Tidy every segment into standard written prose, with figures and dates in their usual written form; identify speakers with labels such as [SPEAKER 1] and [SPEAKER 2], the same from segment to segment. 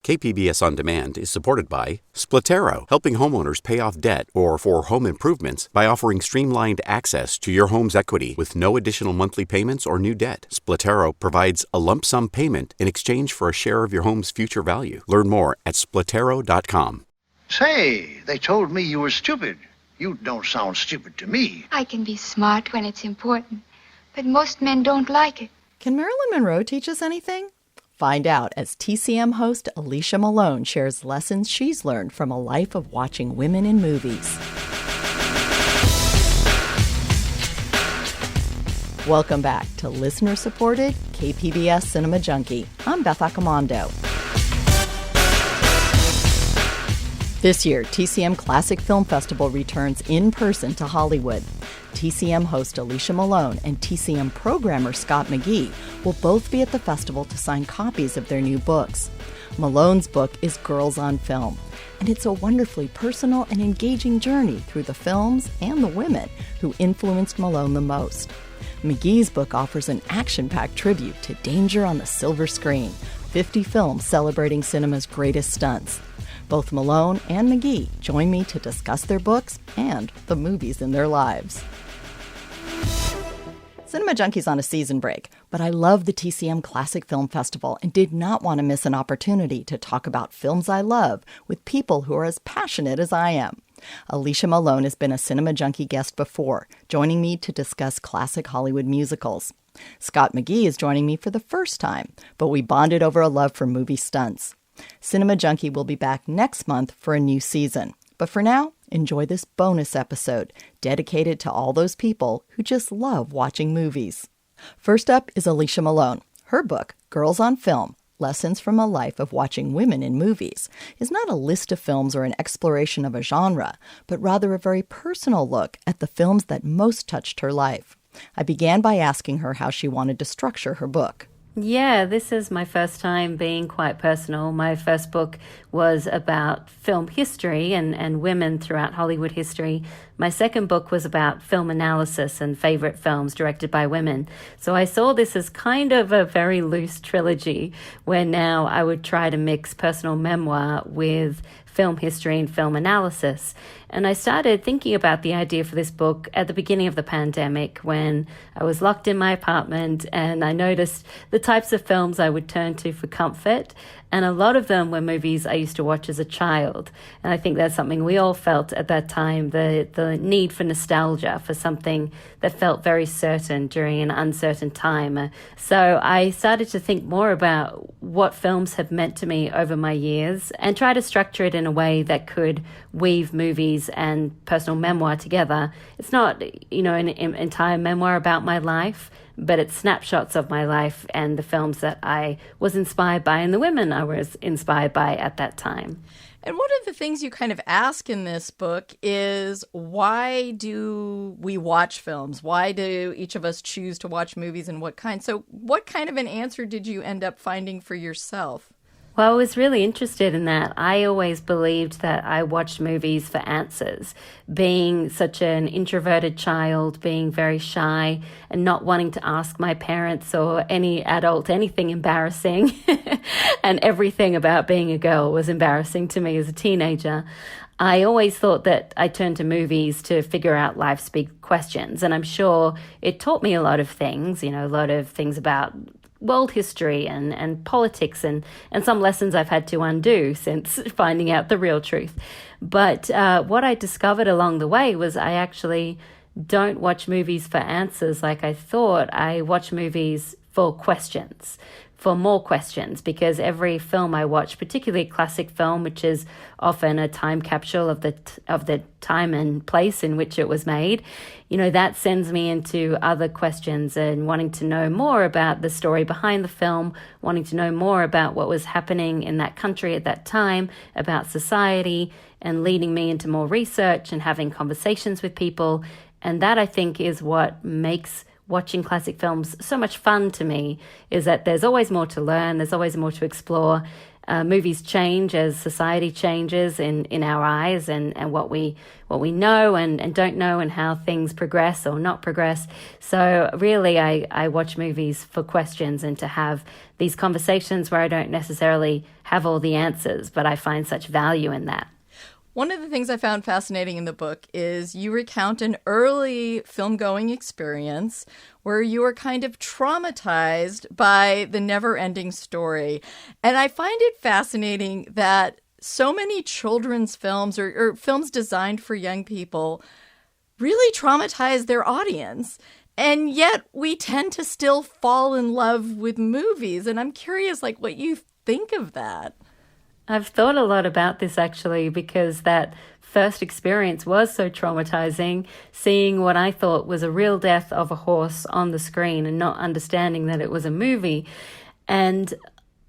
[SPEAKER 1] KPBS On Demand is supported by Splatero, helping homeowners pay off debt or for home improvements by offering streamlined access to your home's equity with no additional monthly payments or new debt. Splatero provides a lump sum payment in exchange for a share of your home's future value. Learn more at splatero.com.
[SPEAKER 2] Say, they told me you were stupid. You don't sound stupid to me.
[SPEAKER 3] I can be smart when it's important, but most men don't like it.
[SPEAKER 4] Can Marilyn Monroe teach us anything? Find out as TCM host Alicia Malone shares lessons she's learned from a life of watching women in movies. Welcome back to listener-supported KPBS Cinema Junkie. I'm Beth Accomando. This year, TCM Classic Film Festival returns in person to Hollywood. TCM host Alicia Malone and TCM programmer Scott McGee will both be at the festival to sign copies of their new books. Malone's book is Girls on Film, and it's a wonderfully personal and engaging journey through the films and the women who influenced Malone the most. McGee's book offers an action-packed tribute to danger on the silver screen, 50 films celebrating cinema's greatest stunts. Both Malone and McGee join me to discuss their books and the movies in their lives. Cinema Junkie's on a season break, but I love the TCM Classic Film Festival and did not want to miss an opportunity to talk about films I love with people who are as passionate as I am. Alicia Malone has been a Cinema Junkie guest before, joining me to discuss classic Hollywood musicals. Scott McGee is joining me for the first time, but we bonded over a love for movie stunts. Cinema Junkie will be back next month for a new season. But for now, enjoy this bonus episode dedicated to all those people who just love watching movies. First up is Alicia Malone. Her book, Girls on Film, Lessons from a Life of Watching Women in Movies, is not a list of films or an exploration of a genre, but rather a very personal look at the films that most touched her life. I began by asking her how she wanted to structure her book.
[SPEAKER 5] Yeah, this is my first time being quite personal. My first book was about film history and women throughout Hollywood history. My second book was about film analysis and favorite films directed by women. So I saw this as kind of a very loose trilogy where now I would try to mix personal memoir with film history and film analysis. And I started thinking about the idea for this book at the beginning of the pandemic when I was locked in my apartment and I noticed the types of films I would turn to for comfort. And a lot of them were movies I used to watch as a child. And I think that's something we all felt at that time, the need for nostalgia, for something that felt very certain during an uncertain time. So I started to think more about what films have meant to me over my years and try to structure it in a way that could weave movies and personal memoir together. It's not, an entire memoir about my life, but it's snapshots of my life and the films that I was inspired by and the women I was inspired by at that time.
[SPEAKER 4] And one of the things you kind of ask in this book is, why do we watch films? Why do each of us choose to watch movies and what kind? So what kind of an answer did you end up finding for yourself?
[SPEAKER 5] Well, I was really interested in that. I always believed that I watched movies for answers. Being such an introverted child, being very shy, and not wanting to ask my parents or any adult anything embarrassing, and everything about being a girl was embarrassing to me as a teenager. I always thought that I turned to movies to figure out life's big questions, and I'm sure it taught me a lot of things, a lot of things about world history and politics and some lessons I've had to undo since finding out the real truth. But what I discovered along the way was I actually don't watch movies for answers like I thought. I watch movies for questions, for more questions, because every film I watch, particularly classic film, which is often a time capsule of the time and place in which it was made, that sends me into other questions and wanting to know more about the story behind the film, wanting to know more about what was happening in that country at that time, about society, and leading me into more research and having conversations with people. And that, I think, is what makes watching classic films so much fun to me, is that there's always more to learn, there's always more to explore. movies change as society changes in our eyes, and what we know and don't know, and how things progress or not progress. So really, I watch movies for questions and to have these conversations where I don't necessarily have all the answers, but I find such value in that.
[SPEAKER 4] One of the things I found fascinating in the book is you recount an early film-going experience where you were kind of traumatized by the never-ending story. And I find it fascinating that so many children's films or films designed for young people really traumatize their audience. And yet we tend to still fall in love with movies. And I'm curious, like, what you think of that.
[SPEAKER 5] I've thought a lot about this actually, because that first experience was so traumatizing, seeing what I thought was a real death of a horse on the screen and not understanding that it was a movie. And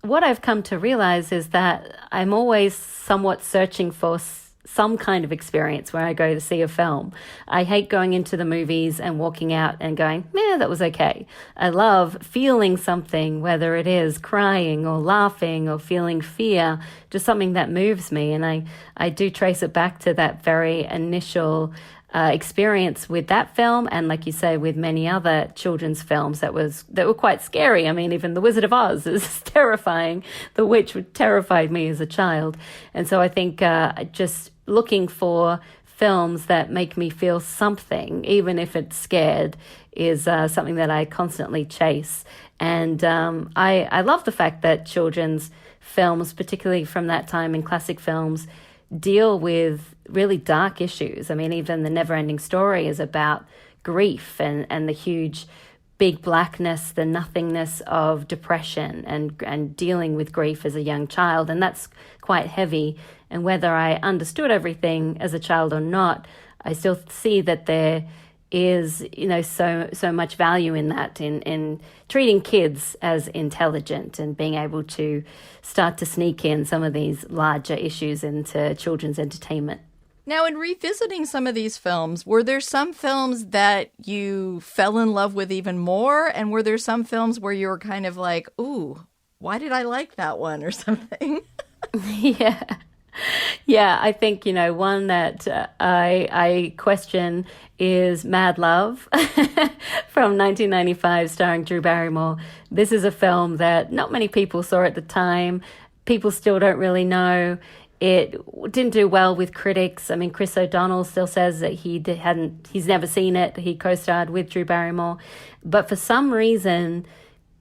[SPEAKER 5] what I've come to realize is that I'm always somewhat searching for some kind of experience where I go to see a film. I hate going into the movies and walking out and going, yeah, that was okay. I love feeling something, whether it is crying or laughing or feeling fear, just something that moves me. And I do trace it back to that very initial experience with that film, and like you say, with many other children's films that were quite scary. I mean, even The Wizard of Oz is terrifying. The Witch terrified me as a child. And so I think just looking for films that make me feel something, even if it's scared, is something that I constantly chase. And I love the fact that children's films, particularly from that time in classic films, deal with really dark issues. I mean, even The Never-Ending Story is about grief and the huge big blackness, the nothingness of depression and dealing with grief as a young child. And that's quite heavy. And whether I understood everything as a child or not, I still see that there is, so much value in that, in treating kids as intelligent and being able to start to sneak in some of these larger issues into children's entertainment.
[SPEAKER 4] Now, in revisiting some of these films, were there some films that you fell in love with even more? And were there some films where you were kind of like, ooh, why did I like that one or something?
[SPEAKER 5] Yeah. Yeah, I think, one that I question is Mad Love from 1995, starring Drew Barrymore. This is a film that not many people saw at the time. People still don't really know. It didn't do well with critics. I mean, Chris O'Donnell still says that he's never seen it. He co-starred with Drew Barrymore. But for some reason,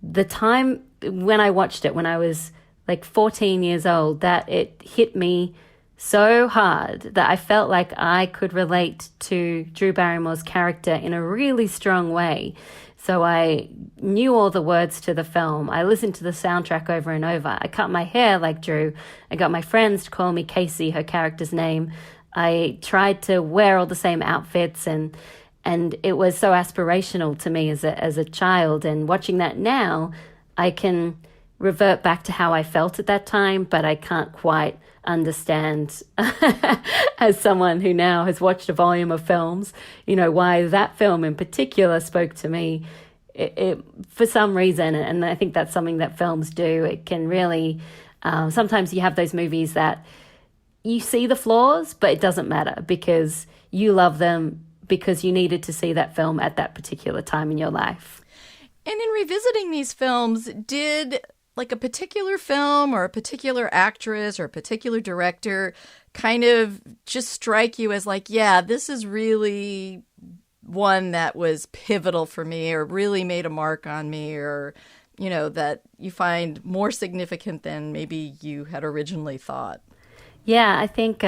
[SPEAKER 5] the time when I watched it, when I was like 14 years old, that it hit me so hard that I felt like I could relate to Drew Barrymore's character in a really strong way. So I knew all the words to the film. I listened to the soundtrack over and over. I cut my hair like Drew. I got my friends to call me Casey, her character's name. I tried to wear all the same outfits, and it was so aspirational to me as a child. And watching that now, I can revert back to how I felt at that time, but I can't quite understand as someone who now has watched a volume of films, why that film in particular spoke to me. It for some reason, and I think that's something that films do. It can really, sometimes you have those movies that you see the flaws, but it doesn't matter because you love them because you needed to see that film at that particular time in your life.
[SPEAKER 4] And in revisiting these films, did like a particular film or a particular actress or a particular director kind of just strike you as like, yeah, this is really one that was pivotal for me or really made a mark on me, or, that you find more significant than maybe you had originally thought?
[SPEAKER 5] Yeah, I think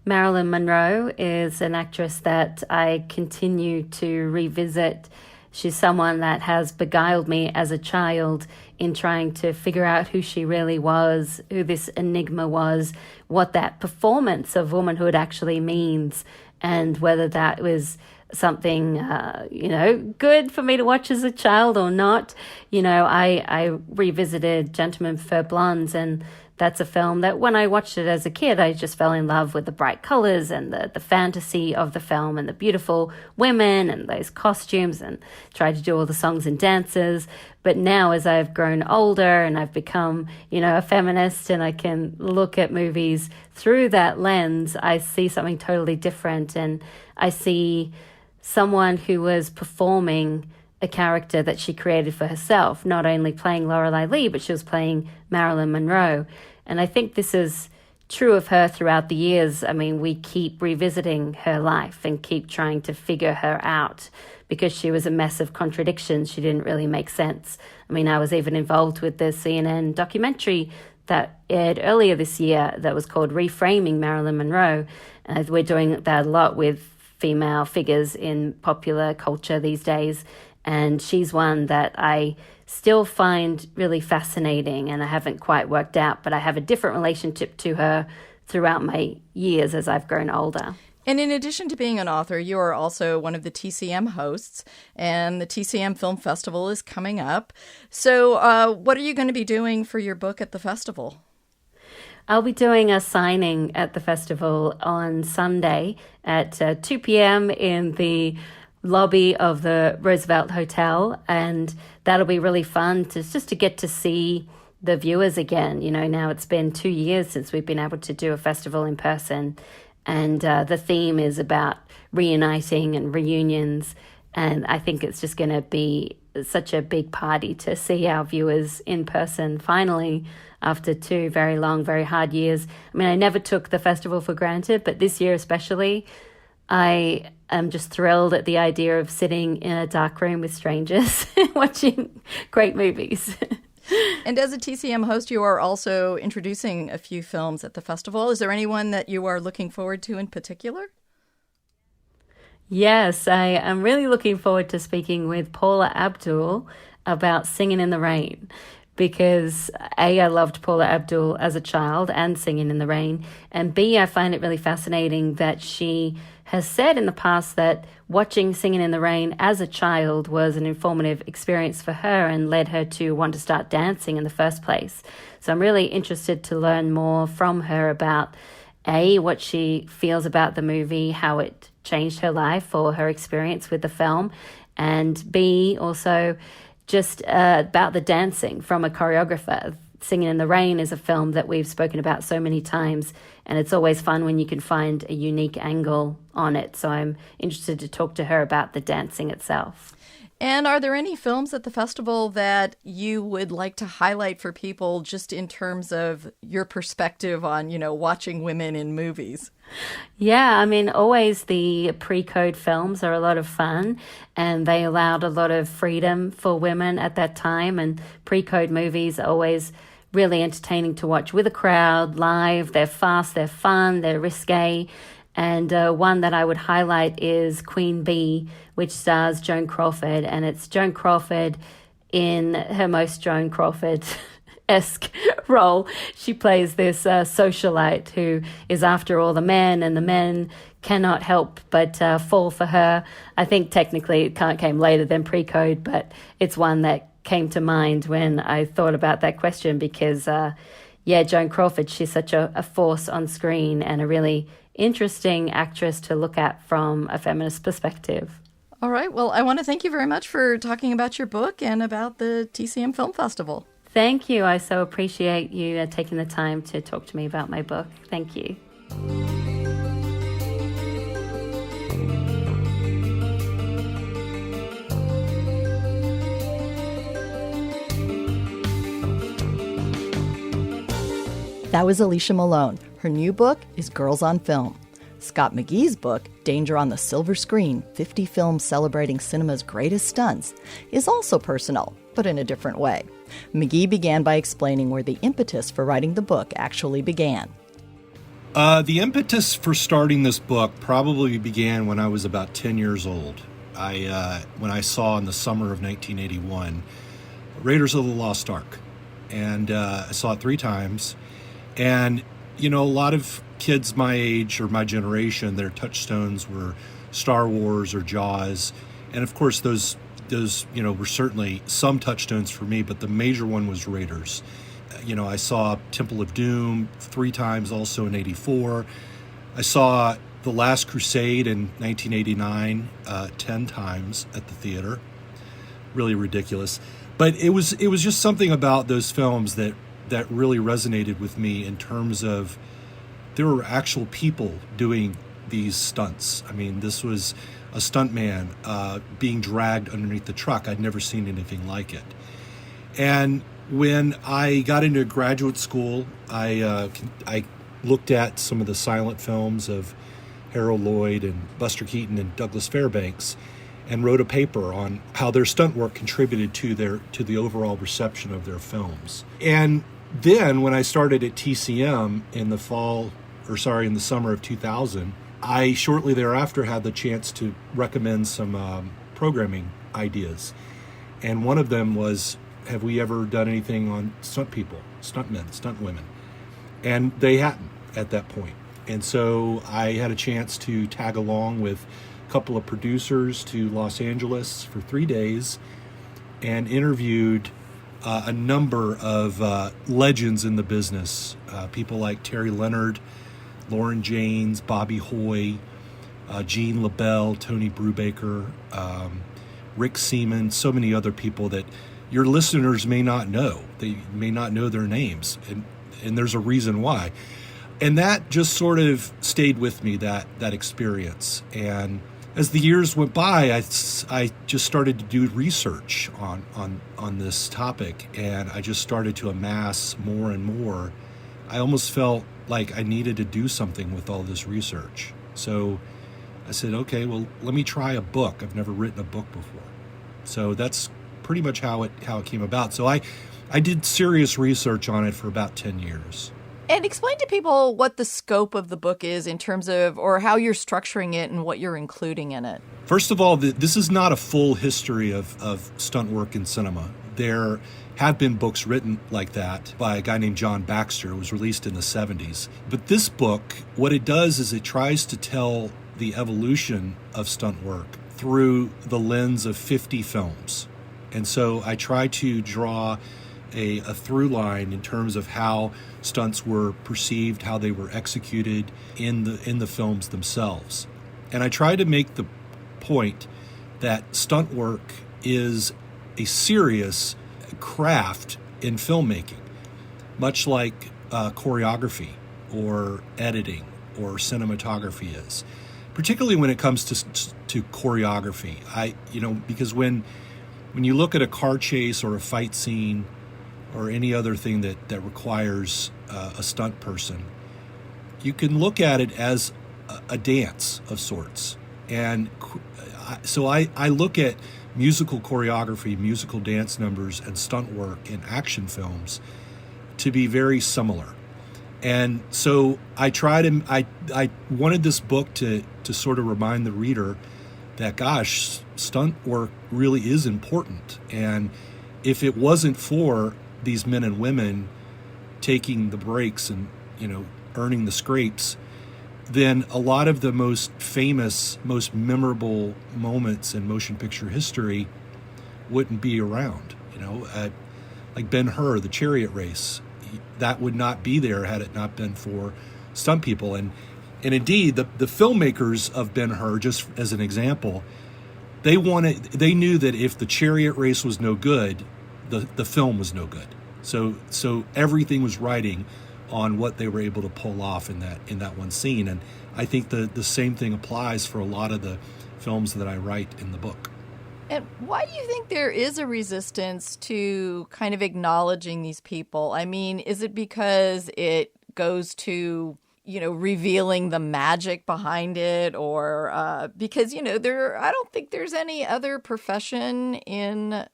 [SPEAKER 5] Marilyn Monroe is an actress that I continue to revisit. She's someone that has beguiled me as a child in trying to figure out who she really was, who this enigma was, what that performance of womanhood actually means, and whether that was something, good for me to watch as a child or not. I revisited Gentlemen Prefer Blondes, and that's a film that when I watched it as a kid, I just fell in love with the bright colors and the fantasy of the film and the beautiful women and those costumes, and tried to do all the songs and dances. But now as I've grown older and I've become, a feminist, and I can look at movies through that lens, I see something totally different. And I see someone who was performing a character that she created for herself, not only playing Lorelei Lee, but she was playing Marilyn Monroe. And I think this is true of her throughout the years. I mean, we keep revisiting her life and keep trying to figure her out because she was a mess of contradictions. She didn't really make sense. I mean, I was even involved with the CNN documentary that aired earlier this year that was called Reframing Marilyn Monroe. And we're doing that a lot with female figures in popular culture these days. And she's one that I still find really fascinating, and I haven't quite worked out, but I have a different relationship to her throughout my years as I've grown older.
[SPEAKER 4] And in addition to being an author, you are also one of the TCM hosts, and the TCM Film Festival is coming up. So what are you going to be doing for your book at the festival?
[SPEAKER 5] I'll be doing a signing at the festival on Sunday at 2 p.m. in the lobby of the Roosevelt Hotel, and that'll be really fun to get to see the viewers again. Now it's been 2 years since we've been able to do a festival in person, and the theme is about reuniting and reunions, and I think it's just going to be such a big party to see our viewers in person finally after 2 very long, very hard years. I mean, I never took the festival for granted, but this year especially, I am just thrilled at the idea of sitting in a dark room with strangers watching great movies.
[SPEAKER 4] And as a TCM host, you are also introducing a few films at the festival. Is there anyone that you are looking forward to in particular?
[SPEAKER 5] Yes, I am really looking forward to speaking with Paula Abdul about Singing in the Rain, because A, I loved Paula Abdul as a child and Singing in the Rain, and B, I find it really fascinating that she has said in the past that watching Singing in the Rain as a child was an informative experience for her and led her to want to start dancing in the first place. So I'm really interested to learn more from her about A, what she feels about the movie, how it changed her life or her experience with the film, and B, also just about the dancing from a choreographer. Singing in the Rain is a film that we've spoken about so many times, and it's always fun when you can find a unique angle on it. So I'm interested to talk to her about the dancing itself.
[SPEAKER 4] And are there any films at the festival that you would like to highlight for people just in terms of your perspective on, watching women in movies?
[SPEAKER 5] Yeah, I mean, always the pre-code films are a lot of fun, and they allowed a lot of freedom for women at that time. And pre-code movies are always really entertaining to watch with a crowd, live. They're fast, they're fun, they're risque. And one that I would highlight is Queen Bee, which stars Joan Crawford. And it's Joan Crawford in her most Joan Crawford-esque role. She plays this socialite who is after all the men, and the men cannot help but fall for her. I think technically it came later than pre-code, but it's one that came to mind when I thought about that question because, Joan Crawford, she's such a force on screen and a really interesting actress to look at from a feminist perspective.
[SPEAKER 4] All right. Well, I want to thank you very much for talking about your book and about the TCM Film Festival.
[SPEAKER 5] Thank you. I so appreciate you taking the time to talk to me about my book. Thank you.
[SPEAKER 4] That was Alicia Malone. Her new book is Girls on Film. Scott McGee's book, Danger on the Silver Screen, 50 Films Celebrating Cinema's Greatest Stunts, is also personal, but in a different way. McGee began by explaining where the impetus for writing the book actually began.
[SPEAKER 6] The impetus for starting this book probably began when I was about 10 years old. When I saw in the summer of 1981, Raiders of the Lost Ark. And I saw it 3 times. And, a lot of kids my age or my generation, their touchstones were Star Wars or Jaws. And of course, those were certainly some touchstones for me, but the major one was Raiders. I saw Temple of Doom 3 times, also in '84. I saw The Last Crusade in 1989 10 times at the theater. Really ridiculous. But it was just something about those films that really resonated with me in terms of there were actual people doing these stunts. I mean, this was a stuntman being dragged underneath the truck. I'd never seen anything like it. And when I got into graduate school, I looked at some of the silent films of Harold Lloyd and Buster Keaton and Douglas Fairbanks, and wrote a paper on how their stunt work contributed to the overall reception of their films. And then when I started at TCM in the summer of 2000, I shortly thereafter had the chance to recommend some programming ideas. And one of them was, have we ever done anything on stunt people, stuntmen, stunt women? And they hadn't at that point. And so I had a chance to tag along with a couple of producers to Los Angeles for 3 days and interviewed a number of legends in the business, people like Terry Leonard, Lauren Janes, Bobby Hoy, Gene LaBelle, Tony Brubaker, Rick Seaman, so many other people that your listeners may not know. They may not know their names, and there's a reason why. And that just sort of stayed with me, that experience. And as the years went by, I just started to do research on this topic, and I just started to amass more and more. I almost felt like I needed to do something with all this research. So I said, okay, well, let me try a book. I've never written a book before. So that's pretty much how it came about. So I did serious research on it for about 10 years.
[SPEAKER 4] And explain to people what the scope of the book is in terms of, or how you're structuring it and what you're including in it.
[SPEAKER 6] First of all, this is not a full history of stunt work in cinema. There have been books written like that by a guy named John Baxter. It was released in the 70s. But this book, what it does is it tries to tell the evolution of stunt work through the lens of 50 films. And so I try to draw a through line in terms of how stunts were perceived, how they were executed in the films themselves. And I try to make the point that stunt work is a serious craft in filmmaking, much like choreography or editing or cinematography is, particularly when it comes to choreography. Because when you look at a car chase or a fight scene or any other thing that requires a stunt person, you can look at it as a dance of sorts. And so I look at musical choreography, musical dance numbers, and stunt work in action films to be very similar. And so I wanted this book to sort of remind the reader that, gosh, stunt work really is important. And if it wasn't for these men and women taking the breaks and, earning the scrapes, then a lot of the most famous, most memorable moments in motion picture history wouldn't be around. Like Ben-Hur, the chariot race, that would not be there had it not been for stunt people. And indeed, the filmmakers of Ben-Hur, just as an example, they knew that if the chariot race was no good, the film was no good. So everything was riding on what they were able to pull off in that one scene. And I think the same thing applies for a lot of the films that I write in the book.
[SPEAKER 4] And why do you think there is a resistance to kind of acknowledging these people? I mean, is it because it goes to, revealing the magic behind it, or because, I don't think there's any other profession in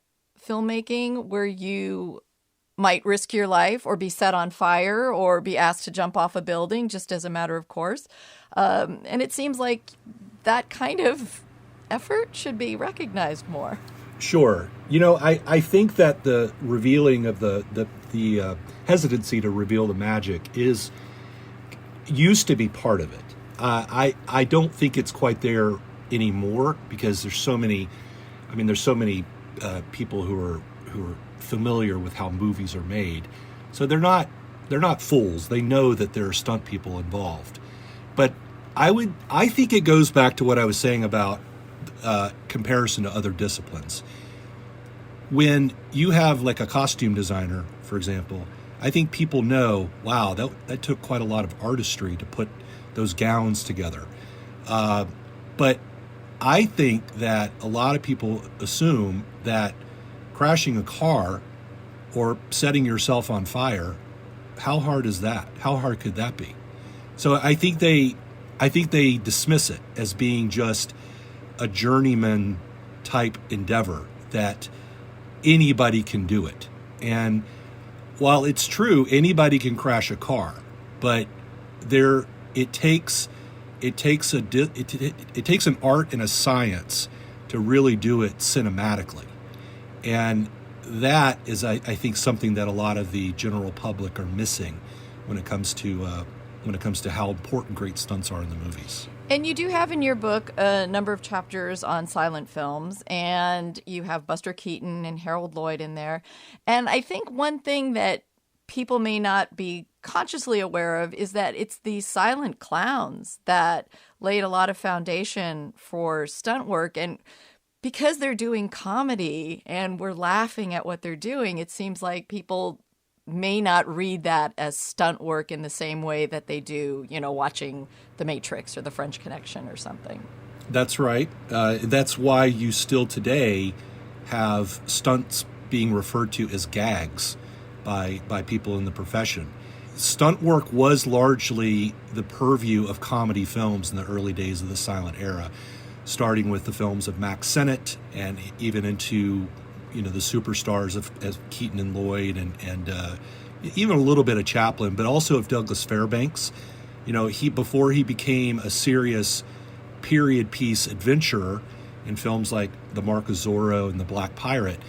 [SPEAKER 4] filmmaking where you might risk your life or be set on fire or be asked to jump off a building just as a matter of course. And it seems like that kind of effort should be recognized more.
[SPEAKER 6] Sure. I think that the revealing of the hesitancy to reveal the magic used to be part of it. I don't think it's quite there anymore because there's so many people who are familiar with how movies are made So they're not fools. They know that there are stunt people involved. But I think it goes back to what I was saying about comparison to other disciplines. When you have like a costume designer, for example, I think people know, wow, that took quite a lot of artistry to put those gowns together. But I think that a lot of people assume that crashing a car or setting yourself on fire, how hard is that? How hard could that be? So I think they dismiss it as being just a journeyman type endeavor, that anybody can do it. And while it's true, anybody can crash a car, but it takes an art and a science to really do it cinematically. And that is, I think, something that a lot of the general public are missing when it comes to how important great stunts are in the movies.
[SPEAKER 4] And you do have in your book a number of chapters on silent films, and you have Buster Keaton and Harold Lloyd in there. And I think one thing that people may not be consciously aware of is that it's these silent clowns that laid a lot of foundation for stunt work. And because they're doing comedy and we're laughing at what they're doing, it seems like people may not read that as stunt work in the same way that they do, watching The Matrix or The French Connection or something.
[SPEAKER 6] That's right. That's why you still today have stunts being referred to as gags by people in the profession. Stunt work was largely the purview of comedy films in the early days of the silent era, starting with the films of Mack Sennett and even into the superstars of Keaton and Lloyd and even a little bit of Chaplin, but also of Douglas Fairbanks. Before he became a serious period piece adventurer in films like The Mark of Zorro and The Black Pirate,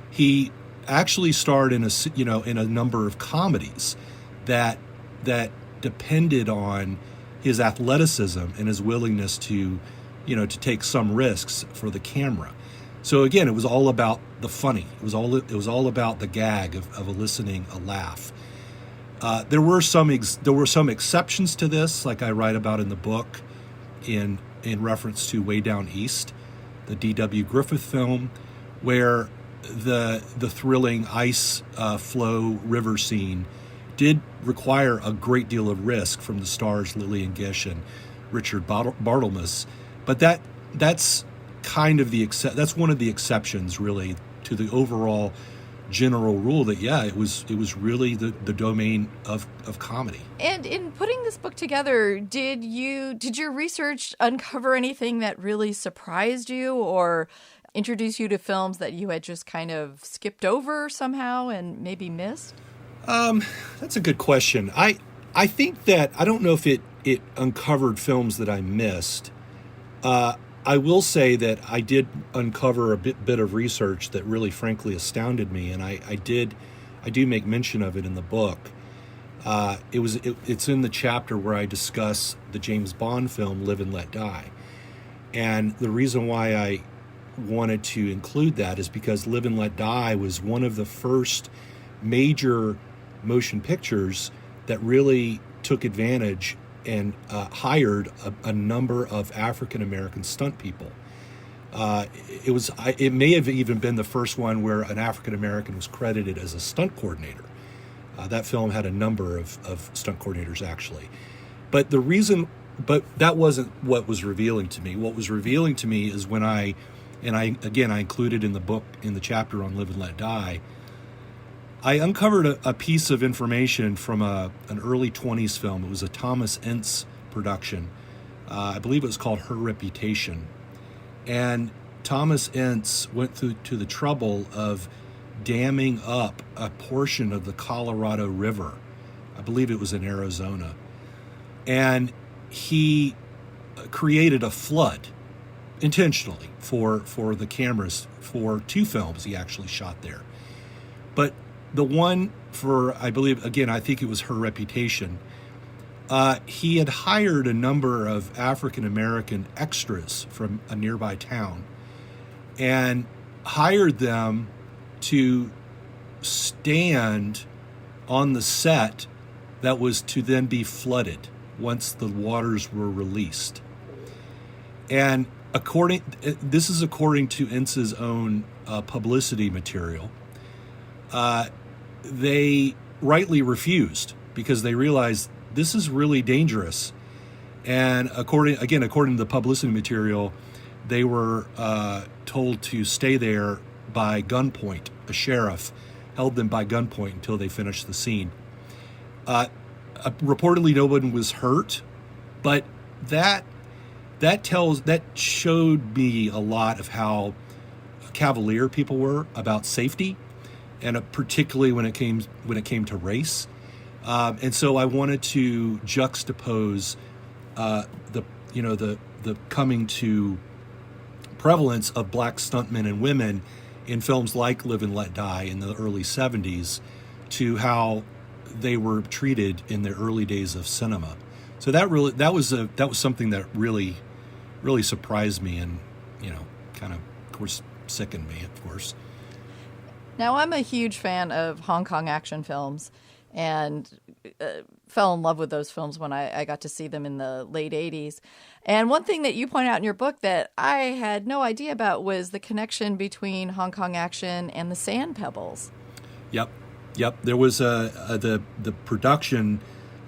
[SPEAKER 6] he actually starred in a number of comedies that depended on his athleticism and his willingness to take some risks for the camera. So again, it was all about the funny. It was all about the gag of eliciting a laugh. There were some exceptions to this, like I write about in the book, in reference to Way Down East, the D.W. Griffith film, where the thrilling ice flow river scene did require a great deal of risk from the stars Lillian Gish and Richard Barthelmess, but that's kind of that's one of the exceptions, really, to the overall general rule that it was really the domain of comedy.
[SPEAKER 4] And in putting this book together, did your research uncover anything that really surprised you or introduce you to films that you had just kind of skipped over somehow and maybe missed?
[SPEAKER 6] That's a good question. I think that I don't know if it uncovered films that I missed. I will say that I did uncover a bit of research that really, frankly, astounded me, and I do make mention of it in the book. It's in the chapter where I discuss the James Bond film Live and Let Die, and the reason why I wanted to include that is because Live and Let Die was one of the first major motion pictures that really took advantage and hired a number of African-American stunt people. It may have even been the first one where an African-American was credited as a stunt coordinator. That film had a number of stunt coordinators, actually. But that wasn't what was revealing to me. What was revealing to me is when I included in the book, in the chapter on Live and Let Die, I uncovered a piece of information from an early 20s film. It was a Thomas Ince production. I believe it was called Her Reputation. And Thomas Ince went to the trouble of damming up a portion of the Colorado River. I believe it was in Arizona. And he created a flood intentionally for the cameras for 2 films he actually shot there. But the one for, I think it was Her Reputation, he had hired a number of African-American extras from a nearby town and hired them to stand on the set that was to then be flooded once the waters were released. And this is according to Ince's own publicity material. They rightly refused because they realized this is really dangerous. And according to the publicity material, they were told to stay there by gunpoint. A sheriff held them by gunpoint until they finished the scene. Reportedly, no one was hurt, but that showed me a lot of how cavalier people were about safety, and particularly when it came to race. And so I wanted to juxtapose the coming to prevalence of black stuntmen and women in films like Live and Let Die in the early 70s to how they were treated in the early days of cinema. So that was something that really surprised me, and kind of course sickened me, of course.
[SPEAKER 4] Now, I'm a huge fan of Hong Kong action films, and fell in love with those films when I got to see them in the late 80s. And one thing that you point out in your book that I had no idea about was the connection between Hong Kong action and the Sand Pebbles.
[SPEAKER 6] Yep. There was the production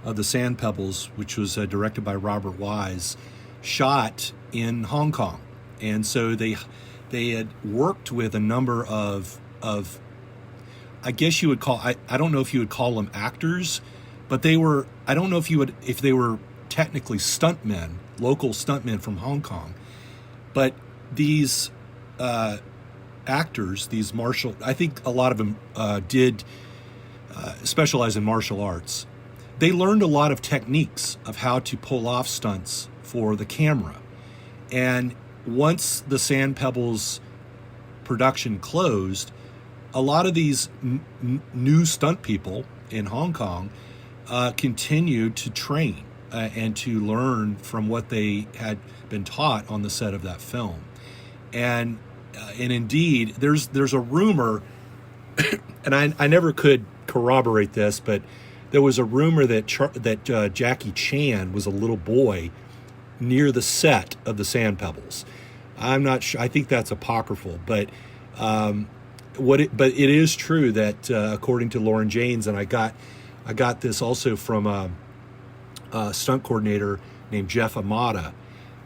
[SPEAKER 6] of the Sand Pebbles, which was directed by Robert Wise, shot in Hong Kong, and so they had worked with a number of I guess you would call, I don't know if you would call them actors, but they were, I don't know if they were technically stuntmen, local stuntmen from Hong Kong, but these actors, I think a lot of them did specialize in martial arts. They learned a lot of techniques of how to pull off stunts for the camera. And once the Sand Pebbles production closed, a lot of these new stunt people in Hong Kong continued to train and to learn from what they had been taught on the set of that film. And indeed, there's a rumor, and I never could corroborate this, but there was a rumor that Jackie Chan was a little boy near the set of the Sand Pebbles. I'm not sure. I think that's apocryphal, but it is true that according to Lauren Janes, and I got this also from a stunt coordinator named Jeff Amata,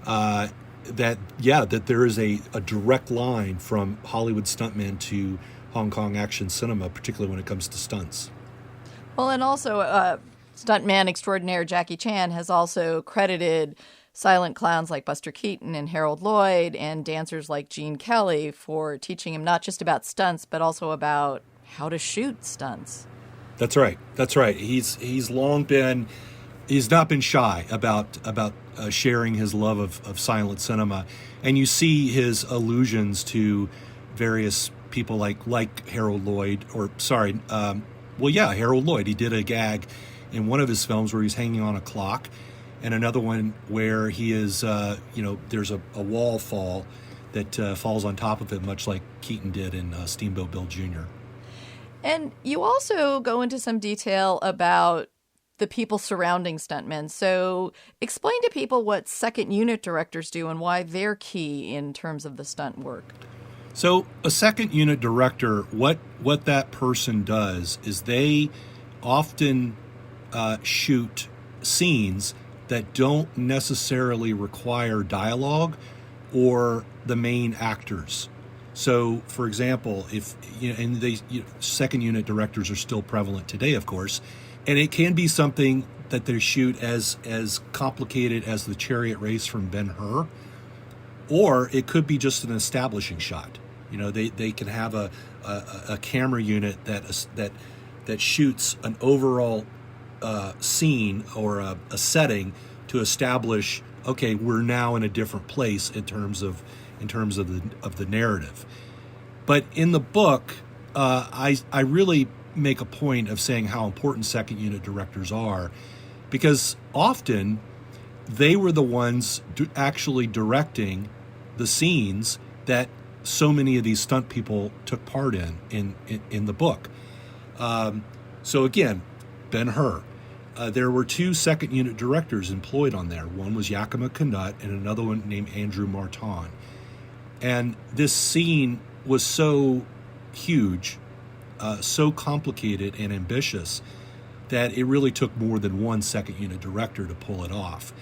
[SPEAKER 6] that there is a direct line from Hollywood stuntmen to Hong Kong action cinema, particularly when it comes to stunts.
[SPEAKER 4] Well, and also stuntman extraordinaire Jackie Chan has also credited silent clowns like Buster Keaton and Harold Lloyd and dancers like Gene Kelly for teaching him not just about stunts, but also about how to shoot stunts.
[SPEAKER 6] That's right. He's not been shy about sharing his love of silent cinema, and you see his allusions to various people like Harold Lloyd, Harold Lloyd. He did a gag in one of his films where he's hanging on a clock, and another one where he is, there's a wall fall that falls on top of it, much like Keaton did in Steamboat Bill Jr.
[SPEAKER 4] And you also go into some detail about the people surrounding stuntmen. So explain to people what second unit directors do and why they're key in terms of the stunt work.
[SPEAKER 6] So a second unit director, what that person does is they often shoot scenes that don't necessarily require dialogue or the main actors. So, for example, second unit directors are still prevalent today, of course, and it can be something that they shoot as complicated as the chariot race from Ben-Hur, or it could be just an establishing shot. They can have a camera unit that shoots an overall scene or a setting to establish, okay, we're now in a different place in terms of the narrative. But in the book, I really make a point of saying how important second unit directors are, because often they were the ones actually directing the scenes that so many of these stunt people took part in the book. So again, Ben-Hur. There were 2 second unit directors employed on there. One was Yakima Canutt and another one named Andrew Marton. And this scene was so huge, so complicated and ambitious that it really took more than 1 second unit director to pull it off.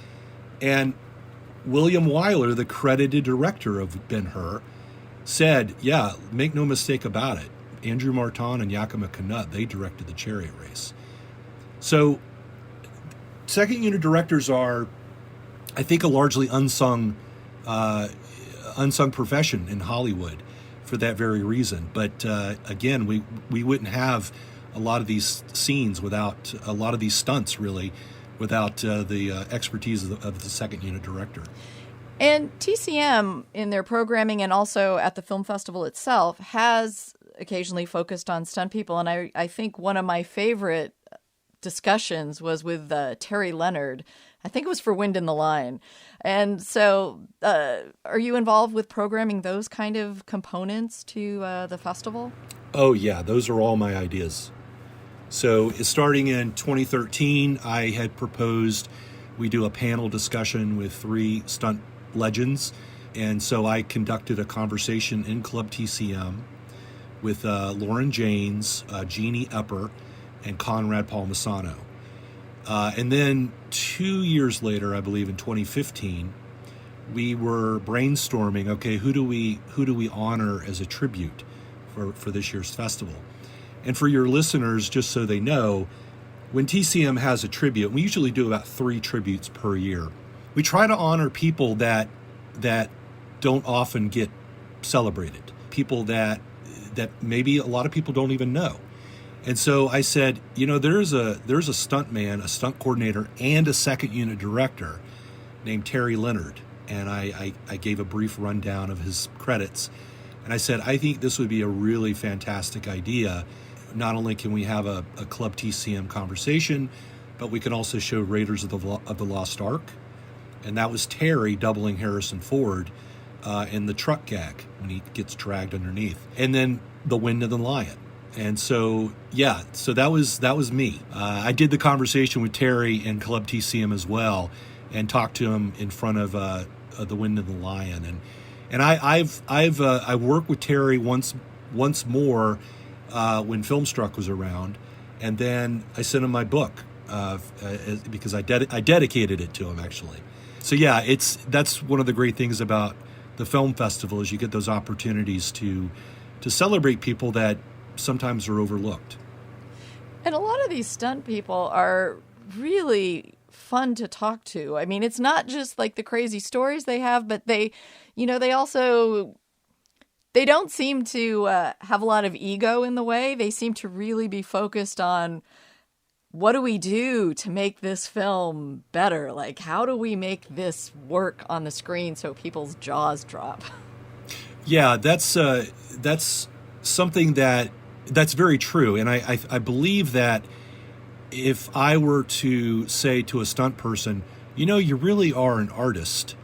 [SPEAKER 6] And William Wyler, the credited director of Ben-Hur, said, yeah, make no mistake about it, Andrew Marton and Yakima Canutt, they directed the chariot race. So second unit directors are, I think, a largely unsung profession in Hollywood for that very reason. But again, we wouldn't have a lot of these scenes without a lot of these stunts, really, without the expertise of the second unit director.
[SPEAKER 4] And TCM, in their programming and also at the film festival itself, has occasionally focused on stunt people. And I think one of my favorite discussions was with Terry Leonard. I think it was for Wind in the Line. And so are you involved with programming those kind of components to the festival?
[SPEAKER 6] Oh, yeah. Those are all my ideas. So starting in 2013, I had proposed we do a panel discussion with 3 stunt legends. And so I conducted a conversation in Club TCM with Lauren Janes, Jeannie Epper, and Conrad Palmisano. And then 2 years later, I believe in 2015, we were brainstorming, okay, who do we honor as a tribute for this year's festival? And for your listeners, just so they know, when TCM has a tribute, we usually do about 3 tributes per year. We try to honor people that don't often get celebrated, people that maybe a lot of people don't even know. And so I said, there's a stunt man, a stunt coordinator, and a second unit director named Terry Leonard. And I gave a brief rundown of his credits. And I said, I think this would be a really fantastic idea. Not only can we have a Club TCM conversation, but we can also show Raiders of the Lost Ark. And that was Terry doubling Harrison Ford in the truck gag when he gets dragged underneath. And then The Wind of the Lion. And so, yeah, so that was me. I did the conversation with Terry and Club TCM as well, and talked to him in front of The Wind of the Lion. And I worked with Terry once more when Filmstruck was around, and then I sent him my book because I dedicated it to him, actually. So yeah, that's one of the great things about the film festival is you get those opportunities to celebrate people that sometimes are overlooked.
[SPEAKER 4] And a lot of these stunt people are really fun to talk to. I mean, it's not just like the crazy stories they have, but they don't seem to have a lot of ego in the way. They seem to really be focused on what do we do to make this film better? Like, how do we make this work on the screen so people's jaws drop?
[SPEAKER 6] Yeah, that's something that's very true. And I believe that if I were to say to a stunt person, you really are an artist,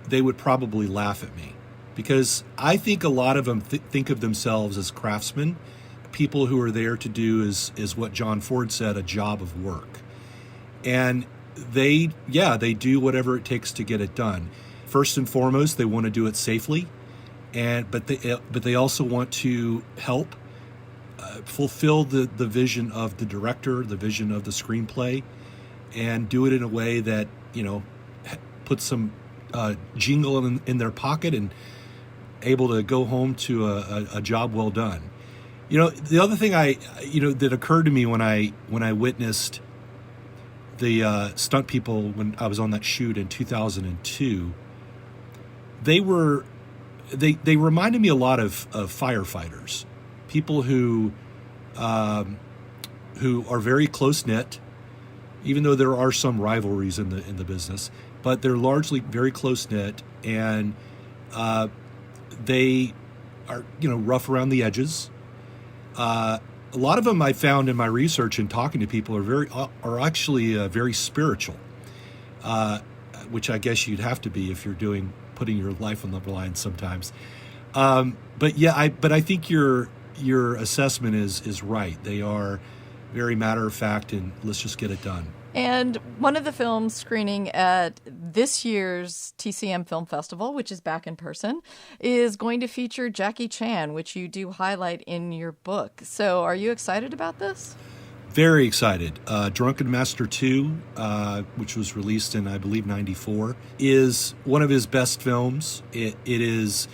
[SPEAKER 6] they would probably laugh at me. Because I think a lot of them think of themselves as craftsmen, people who are there to do is what John Ford said, a job of work. And they do whatever it takes to get it done. First and foremost, they want to do it safely, but they also want to help fulfill the vision of the director, the vision of the screenplay, and do it in a way that puts some jingle in their pocket and able to go home to a job well done. The other thing that occurred to me when I witnessed the stunt people when I was on that shoot in 2002, they reminded me a lot of firefighters, people who are very close knit, even though there are some rivalries in the business, but they're largely very close knit, and they are rough around the edges. A lot of them I found in my research and talking to people are actually very spiritual, which I guess you'd have to be if you're putting your life on the line sometimes. But I think your assessment is right. They are very matter of fact, and let's just get it done.
[SPEAKER 4] And one of the films screening at this year's TCM Film Festival, which is back in person, is going to feature Jackie Chan, which you do highlight in your book. So are you excited about this?
[SPEAKER 6] Very excited. Drunken Master 2, which was released in, I believe, 94, is one of his best films. It is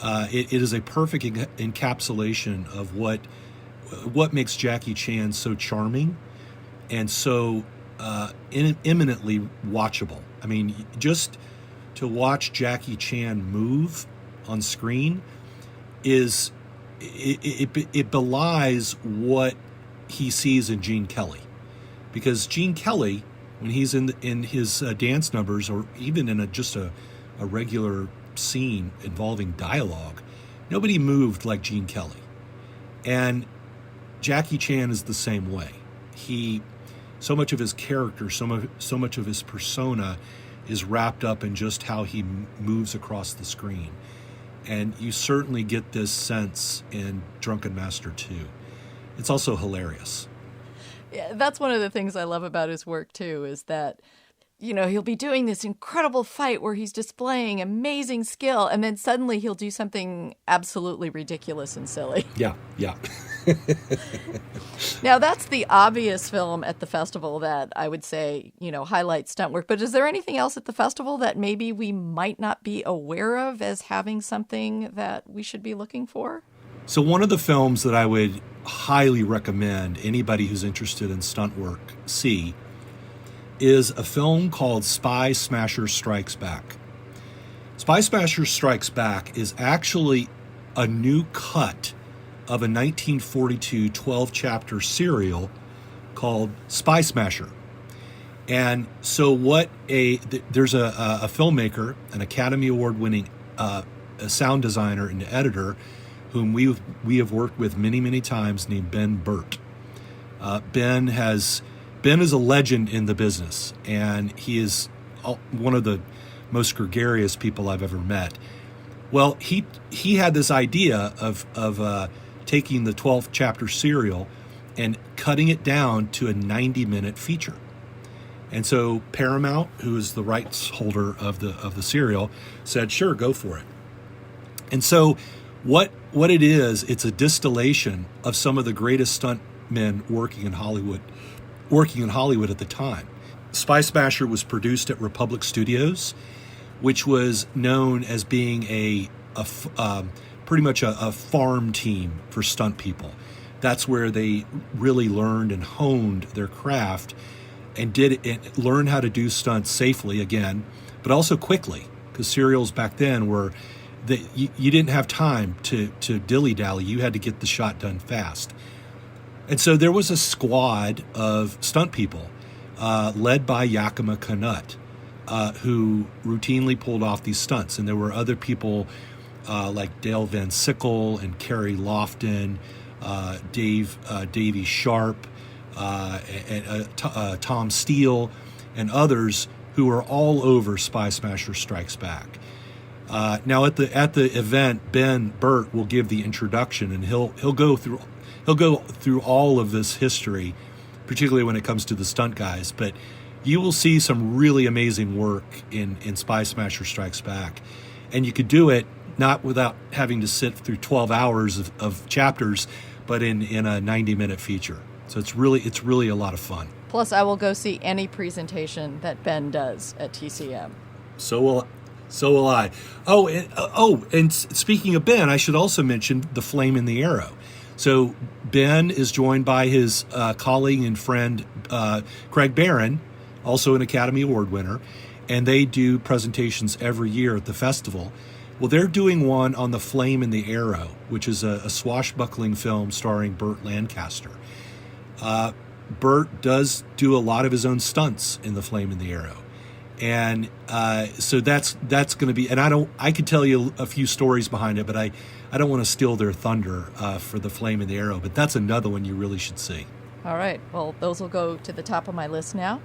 [SPEAKER 6] a perfect encapsulation of what makes Jackie Chan so charming and so eminently watchable. I mean, just to watch Jackie Chan move on screen it belies what he sees in Gene Kelly, because Gene Kelly, when he's in his dance numbers, or even in just a regular scene involving dialogue, nobody moved like Gene Kelly. And Jackie Chan is the same way. So much of his character, so much of his persona is wrapped up in just how he moves across the screen. And you certainly get this sense in Drunken Master 2. It's also hilarious.
[SPEAKER 4] Yeah, that's one of the things I love about his work, too, is that, you know, he'll be doing this incredible fight where he's displaying amazing skill, and then suddenly he'll do something absolutely ridiculous and silly.
[SPEAKER 6] Yeah.
[SPEAKER 4] Now, that's the obvious film at the festival that I would say, you know, highlights stunt work. But is there anything else at the festival that maybe we might not be aware of as having something that we should be looking for?
[SPEAKER 6] So one of the films that I would highly recommend anybody who's interested in stunt work see is a film called Spy Smasher Strikes Back. Spy Smasher Strikes Back is actually a new cut of a 1942 12-chapter serial called Spy Smasher. And so there's a filmmaker, an Academy Award-winning a sound designer and editor whom we have worked with many times, named Ben Burt. Ben is a legend in the business, and he is one of the most gregarious people I've ever met. Well, he had this idea of taking the 12th chapter serial and cutting it down to a 90-minute feature. And so Paramount, who is the rights holder of the serial, said, "Sure, go for it." And so what it is, it's a distillation of some of the greatest stuntmen working in Hollywood at the time. Spy Smasher was produced at Republic Studios, which was known as being pretty much a farm team for stunt people. That's where they really learned and honed their craft and learned how to do stunts safely again, but also quickly, because serials back then were you didn't have time to dilly-dally. You had to get the shot done fast. And so there was a squad of stunt people led by Yakima Canutt, who routinely pulled off these stunts. And there were other people like Dale Van Sickle and Kerry Lofton, Davy Sharp, and Tom Steele, and others who were all over Spy Smasher Strikes Back. Now at the event, Ben Burt will give the introduction, and he'll go through all of this history, particularly when it comes to the stunt guys. But you will see some really amazing work in Spy Smasher Strikes Back, and you could do it not without having to sit through 12 hours of chapters, but in a 90-minute feature. So it's really a lot of fun.
[SPEAKER 4] Plus, I will go see any presentation that Ben does at TCM.
[SPEAKER 6] So will I. And speaking of Ben, I should also mention The Flame in the Arrow. So Ben is joined by his colleague and friend Craig Barron, also an Academy Award winner, and they do presentations every year at the festival. Well, they're doing one on The Flame in the Arrow, which is a swashbuckling film starring Burt Lancaster. Burt does do a lot of his own stunts in The Flame in the Arrow. And so that's going to be, and I could tell you a few stories behind it, but I don't want to steal their thunder for The Flame in the Arrow, but that's another one you really should see.
[SPEAKER 4] All right. Well, those will go to the top of my list now.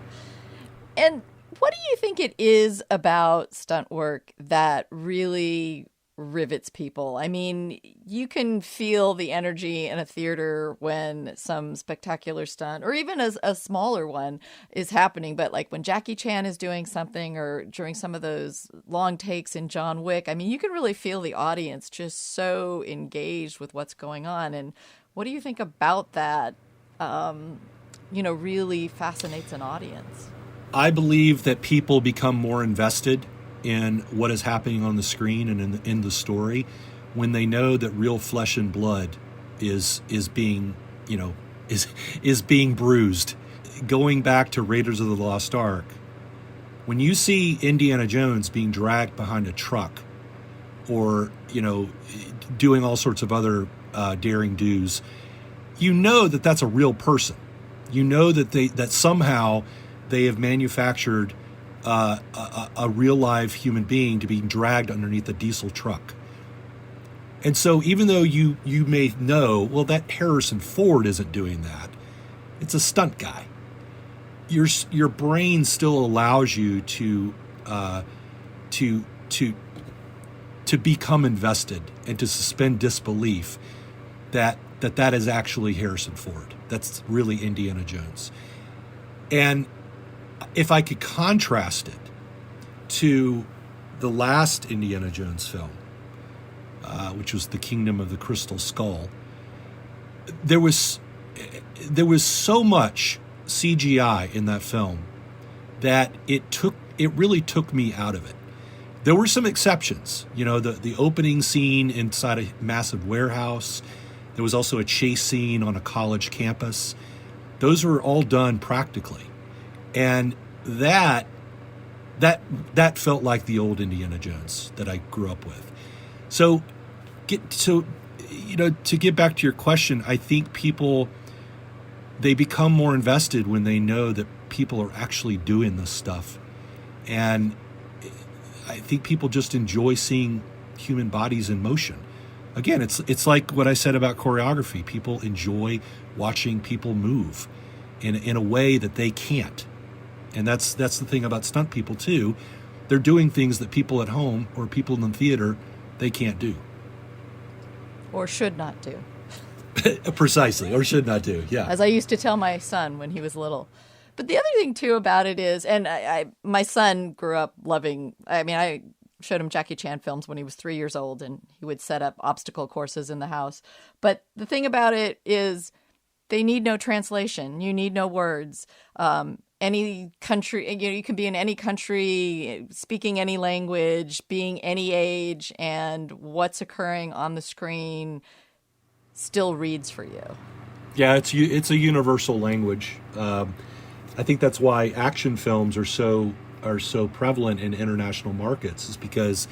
[SPEAKER 4] And what do you think it is about stunt work that really rivets people. I mean, you can feel the energy in a theater when some spectacular stunt, or even a smaller one, is happening. But like when Jackie Chan is doing something, or during some of those long takes in John Wick, I mean, you can really feel the audience just so engaged with what's going on. And what do you think about that? Really fascinates an audience.
[SPEAKER 6] I believe that people become more invested in what is happening on the screen and in the story when they know that real flesh and blood is being bruised. Going back to Raiders of the Lost Ark, when you see Indiana Jones being dragged behind a truck, or doing all sorts of other daring do's, you know that that's a real person. You know that somehow they have manufactured a real live human being to be dragged underneath a diesel truck. And so even though you may know, well, that Harrison Ford isn't doing that, it's a stunt guy. Your brain still allows you to become invested and to suspend disbelief that is actually Harrison Ford. That's really Indiana Jones. And if I could contrast it to the last Indiana Jones film, which was The Kingdom of the Crystal Skull, there was so much CGI in that film that it really took me out of it. There were some exceptions, the opening scene inside a massive warehouse. There was also a chase scene on a college campus. Those were all done practically. And that felt like the old Indiana Jones that I grew up with. So to get back to your question, I think they become more invested when they know that people are actually doing this stuff. And I think people just enjoy seeing human bodies in motion. Again, it's like what I said about choreography. People enjoy watching people move in a way that they can't. And that's the thing about stunt people too. They're doing things that people at home or people in the theater, they can't do.
[SPEAKER 4] Or should not do.
[SPEAKER 6] Precisely, or should not do, yeah.
[SPEAKER 4] As I used to tell my son when he was little. But the other thing too about it is, and my son grew up loving, I showed him Jackie Chan films when he was 3 years old, and he would set up obstacle courses in the house. But the thing about it is they need no translation. You need no words. Any country, you can be in any country, speaking any language, being any age, and what's occurring on the screen still reads for you.
[SPEAKER 6] Yeah, it's a universal language. I think that's why action films are so prevalent in international markets, is because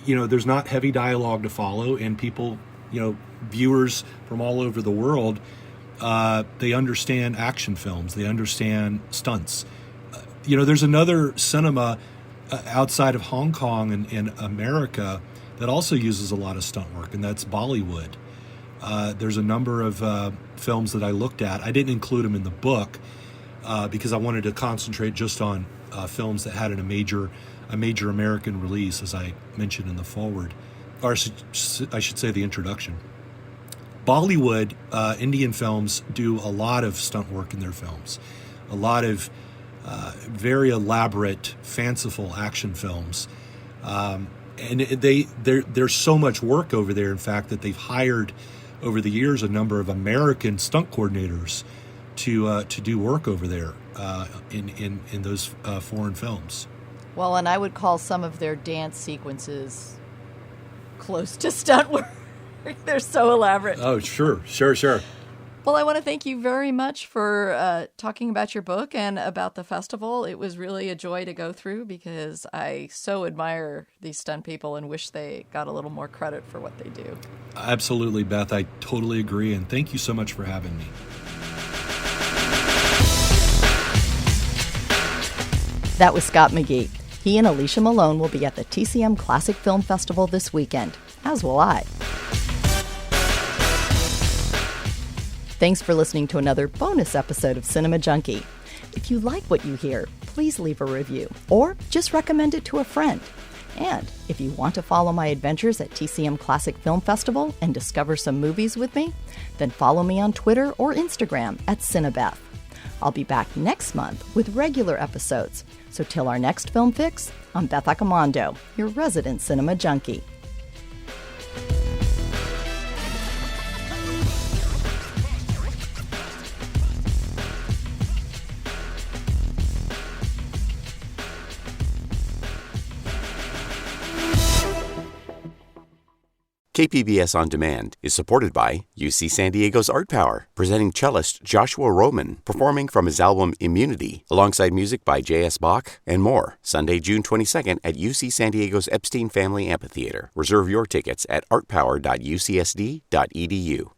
[SPEAKER 6] there's not heavy dialogue to follow, and people, viewers from all over the world, they understand action films, they understand stunts. There's another cinema outside of Hong Kong and America that also uses a lot of stunt work, and that's Bollywood. There's a number of films that I looked at. I didn't include them in the book because I wanted to concentrate just on films that had a major American release, as I mentioned in the foreword, or I should say the introduction. Bollywood, Indian films do a lot of stunt work in their films, a lot of very elaborate, fanciful action films, and there's so much work over there. In fact, that they've hired over the years a number of American stunt coordinators to do work over there in those foreign films.
[SPEAKER 4] Well, and I would call some of their dance sequences close to stunt work. They're so elaborate.
[SPEAKER 6] Oh, sure.
[SPEAKER 4] Well, I want to thank you very much for talking about your book and about the festival. It was really a joy to go through because I so admire these stunt people and wish they got a little more credit for what they do.
[SPEAKER 6] Absolutely, Beth. I totally agree. And thank you so much for having me.
[SPEAKER 4] That was Scott McGee. He and Alicia Malone will be at the TCM Classic Film Festival this weekend, as will I. Thanks for listening to another bonus episode of Cinema Junkie. If you like what you hear, please leave a review or just recommend it to a friend. And if you want to follow my adventures at TCM Classic Film Festival and discover some movies with me, then follow me on Twitter or Instagram at Cinebeth. I'll be back next month with regular episodes. So till our next Film Fix, I'm Beth Accomando, your resident cinema junkie.
[SPEAKER 1] KPBS On Demand is supported by UC San Diego's Art Power, presenting cellist Joshua Roman, performing from his album Immunity, alongside music by J.S. Bach and more. Sunday, June 22nd at UC San Diego's Epstein Family Amphitheater. Reserve your tickets at artpower.ucsd.edu.